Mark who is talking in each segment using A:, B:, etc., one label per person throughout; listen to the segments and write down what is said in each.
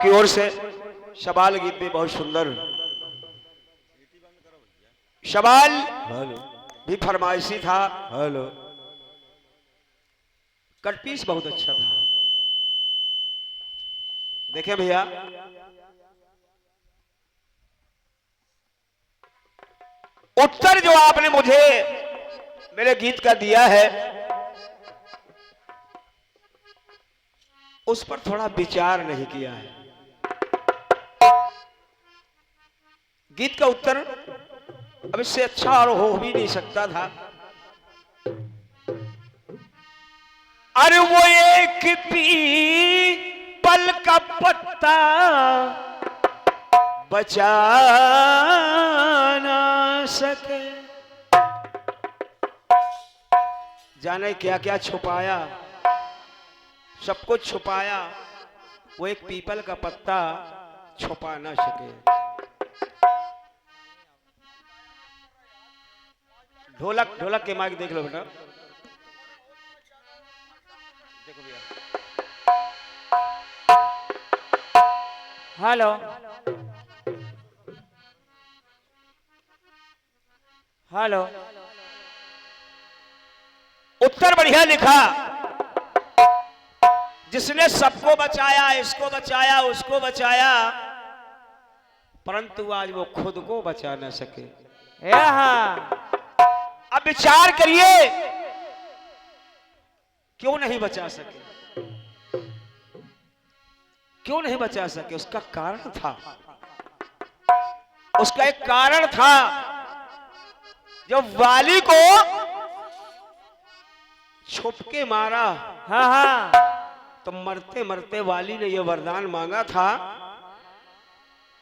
A: की ओर से शबाल गीत भी बहुत सुंदर, शबाल भी फरमाइशी था।
B: हेलो,
A: कटपीस बहुत अच्छा था। देखे भैया, उत्तर जो आपने मुझे मेरे गीत का दिया है उस पर थोड़ा विचार नहीं किया है। गीत का उत्तर अब इससे अच्छा और हो भी नहीं सकता था। अरे वो एक पीपल का पत्ता बचा ना सके, जाने क्या क्या छुपाया, सब कुछ छुपाया, वो एक पीपल का पत्ता छुपा ना सके। ढोलक ढोलक के माइक देख लो बेटा, देखो भैया।
C: हेलो हेलो,
A: उत्तर बढ़िया लिखा, जिसने सबको बचाया, इसको बचाया, उसको बचाया, परंतु आज वो खुद को बचा न सके। अब विचार करिए, क्यों नहीं बचा सके, क्यों नहीं बचा सके? उसका कारण था, उसका एक कारण था। जब वाली को छुप के मारा,
C: हाँ हाँ,
A: तो मरते मरते वाली ने यह वरदान मांगा था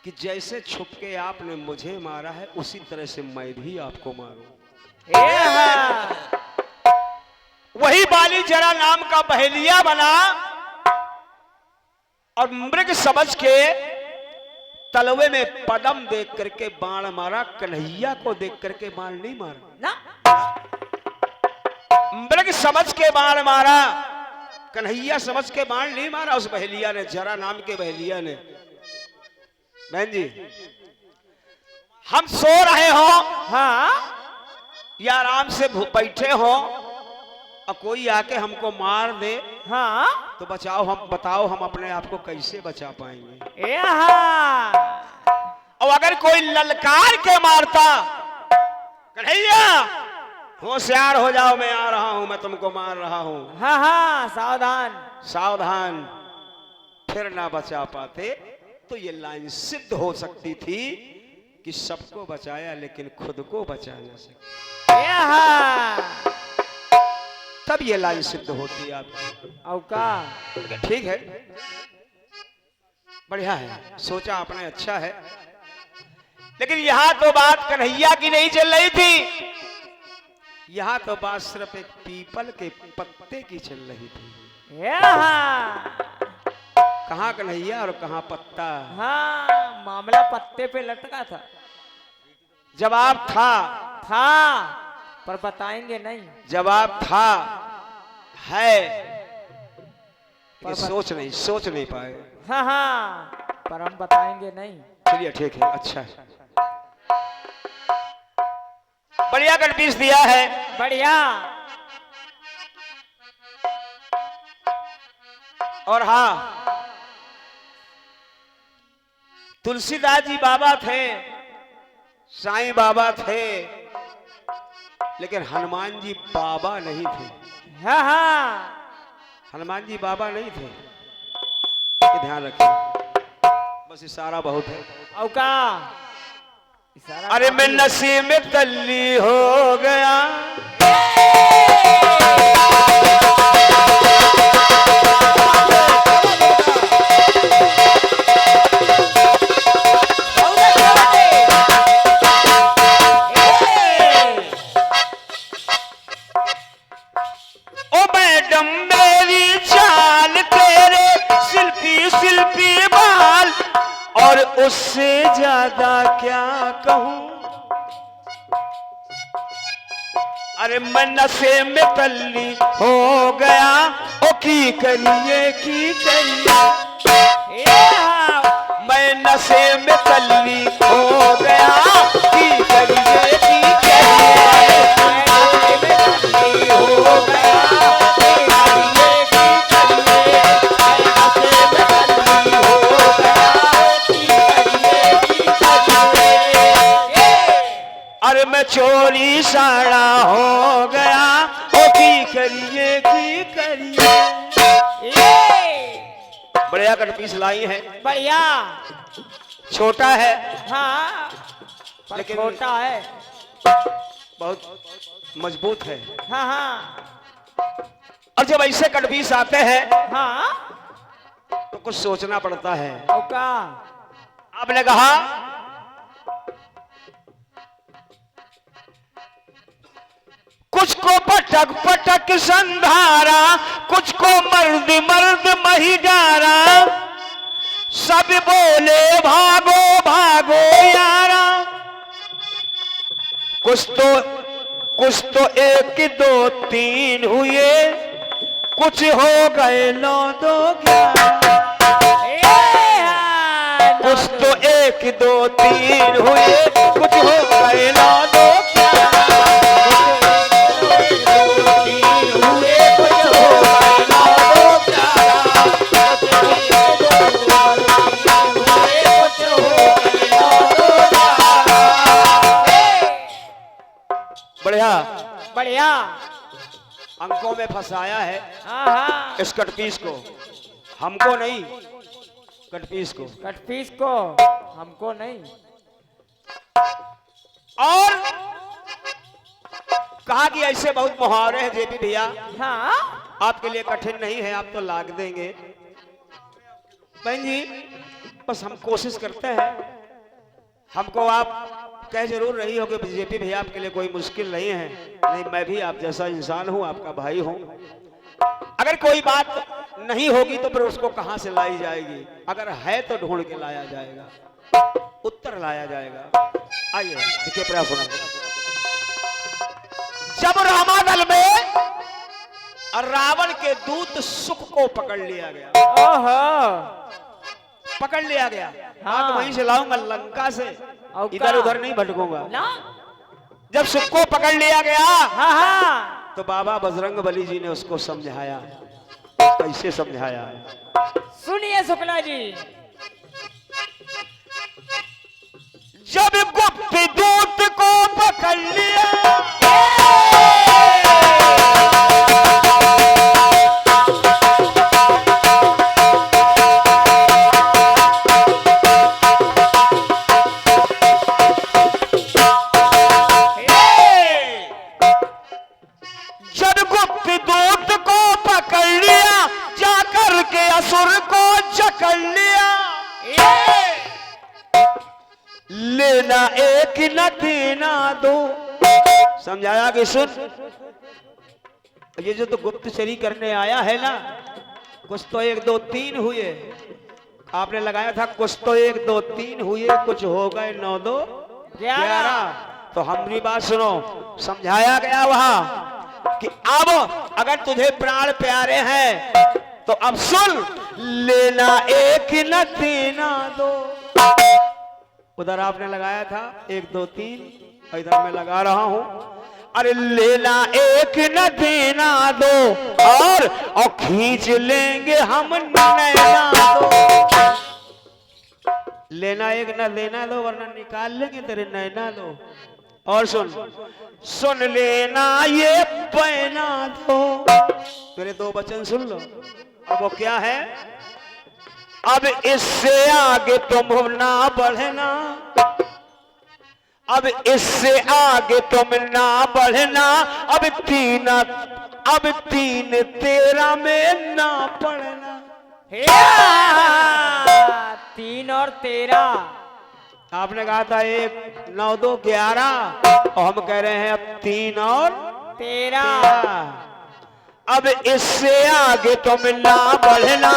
A: कि जैसे छुप के आपने मुझे मारा है उसी तरह से मैं भी आपको मारूं। वही बाली जरा नाम का बहेलिया बना और मृग समझ के तलवे में पदम देख करके बाण मारा, कन्हैया को देख करके बाण नहीं मारा
C: ना,
A: मृग समझ के बाण मारा, कन्हैया समझ के बाण नहीं मारा। उस बहेलिया ने, जरा नाम के बहेलिया ने। बहन जी, हम सो रहे हो,
C: हाँ,
A: या आराम से बैठे हो और कोई आके हमको मार दे,
C: हाँ,
A: तो बचाओ, हम बताओ हम अपने आप को कैसे बचा पाएंगे? और अगर कोई ललकार के मारता, कन्हैया होशियार हो जाओ, मैं आ रहा हूं, मैं तुमको मार रहा हूं,
C: हाँ हाँ, सावधान
A: सावधान, फिर ना बचा पाते, तो ये लाइन सिद्ध हो सकती थी कि सबको बचाया लेकिन खुद को बचा ना सके। तब ये लाइन सिद्ध होती है आपकी।
C: औका,
A: ठीक है, बढ़िया है, सोचा आपने, अच्छा है। लेकिन यहां तो बात कन्हैया की नहीं चल रही थी, यहां तो बात सिर्फ एक पीपल के पत्ते की चल रही थी। कहां कन्हैया और कहां पत्ता?
C: हाँ, मामला पत्ते पे लटका था।
A: जवाब था,
C: पर बताएंगे नहीं।
A: जवाब था, है,
C: पर
A: सोच नहीं पाए।
C: हाँ हाँ, पर हम बताएंगे नहीं।
A: चलिए ठीक है, अच्छा है, बढ़िया कटपीस दिया है,
C: बढ़िया।
A: और हाँ, तुलसीदास जी बाबा थे, साईं बाबा थे, लेकिन हनुमान जी बाबा नहीं थे।
C: हाँ हाँ,
A: हनुमान जी बाबा नहीं थे, ये ध्यान रखिए, बस इशारा बहुत है।
C: औका,
A: अरे मैं नशे में तल्ली हो गया, ओ मैडम मेरी चाल तेरे शिल्पी शिल्पी बाल, और उससे ज्यादा क्या कहूं। अरे मैं नशे में तल्ली हो गया, ओ की करिए की करिए। मैं नशे में कल्ली खो गया की करिए की करिए हो गया की करिए की करिए नशे में कल्ली हो गया की करिए की करिए अरे मैं चोरी साड़ा हो गया ओ की करिए की करिए बढ़िया कट पीस लाई है
C: बढ़िया
A: छोटा है
C: हाँ पर
A: लेकिन-
C: छोटा है
A: बहुत मजबूत है
C: हाँ हाँ
A: और जब ऐसे कट पीस आते हैं
C: हाँ
A: तो कुछ सोचना पड़ता है
C: और का
A: आपने कहा कुछ को पटक पटक संधारा कुछ को मर्द मर्द मही डारा सब बोले भागो भागो यारा कुछ तो एक दो तीन हुए कुछ हो गए 9 2 11 कुछ तो 1 2 3 हुए कुछ हो गए 9 2 बढ़िया
C: बढ़िया
A: अंकों में फंसाया है
C: हाँ हाँ
A: इस कटपीस को हमको नहीं कटपीस को
C: कटपीस को हमको नहीं
A: और कहा कि ऐसे बहुत मुहावरे हैं जेपी भैया
C: हाँ
A: आपके लिए कठिन नहीं है आप तो लाग देंगे बहन जी बस हम कोशिश करते हैं हमको आप कह जरूर रही हो कि जेपी भैया आपके लिए कोई मुश्किल नहीं है नहीं मैं भी आप जैसा इंसान हूं आपका भाई हूं अगर कोई बात नहीं होगी तो फिर उसको कहां से लाई जाएगी अगर है तो ढूंढ के लाया जाएगा उत्तर लाया जाएगा आइए देखिए प्रयास होना जब रामादल में रावण के दूत सुख को पकड़ लिया गया
C: ओहो
A: पकड़ लिया गया
C: हाँ।
A: आग वहीं से लाऊंगा लंका से
C: और
A: इधर
C: का?
A: उधर नहीं भटकूंगा
C: ना
A: जब सुख को पकड़ लिया गया
C: हाँ हाँ
A: तो बाबा बजरंग बली जी ने उसको समझाया कैसे समझाया
C: सुनिए शुक्ला जी
A: जब गुप्त दूत को पकड़ लिया जब गुप्त दूत को पकड़ लिया जाकर के असुर को जकड़ लिया लेना एक न देना 2 समझाया कि सुन ये जो तो गुप्तचरी करने आया है ना कुछ तो 1 2 3 हुए आपने लगाया था कुछ तो 1 2 3 हुए कुछ हो गए 9 2 11 तो हमारी बात सुनो समझाया गया वहां कि अब अगर तुझे प्राण प्यारे हैं तो अब सुन लेना एक न देना 2 उधर आपने लगाया था 1 2 3 इधर मैं लगा रहा हूं अरे लेना एक न देना 2 और खींच लेंगे हम नैना 2 लेना एक न देना 2 वरना निकाल लेंगे तेरे नैना 2 और सुन लेना ये पैना 2 मेरे 2 वचन सुन लो अब वो क्या है अब इससे आगे तुम ना बढ़ना अब इससे आगे तुम ना बढ़ना अब 3 13 में ना पढ़ना
C: 3 और 13
A: आपने कहा था 1 9 2 11 और हम कह रहे हैं अब 3 और
C: 13
A: अब इससे आगे तुम ना बढ़ना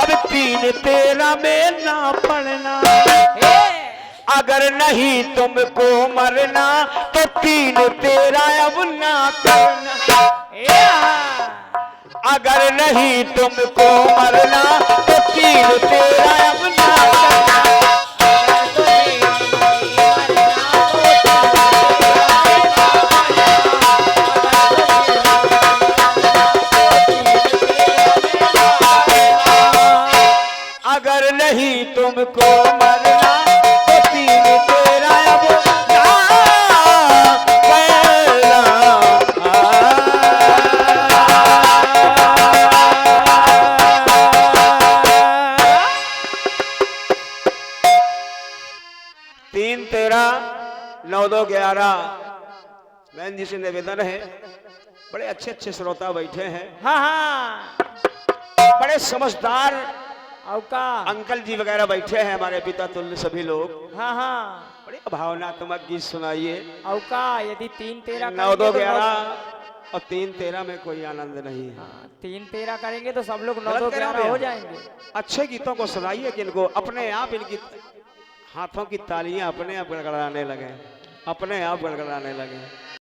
A: अब 3 13 में ना पढ़ना अगर नहीं तुमको मरना तो 3 13 अब ना करना अगर नहीं तुमको मरना तो तीर तेरा अब ना करना। अगर नहीं तुमको मरना तो तीर तेरा अब ना करना। 3 13 9 2 11 बहन जी से निवेदन है, बड़े अच्छे अच्छे श्रोता बैठे हैं,
C: हाँ हाँ
A: बड़े समझदार
C: औका
A: अंकल जी वगैरह बैठे हैं, हमारे पिता तुल्य सभी लोग,
C: हाँ हाँ
A: बड़े भावनात्मक गीत सुनाइए।
C: औका यदि 3 13
A: 9 2
C: करेंगे तो
A: 11 और 3 13 में कोई आनंद नहीं है।
C: हाँ, 3 13 करेंगे तो सब लोग 9
A: गलत
C: 2
A: कह रहा हूं
C: 11 हो
A: भैया?
C: जाएंगे।
A: अच्छे गीतों को सुनाइए कि इनको अपने आप इनकी हाथों की तालियां अपने आप गड़गड़ाने लगे, अपने आप गड़गड़ाने लगे।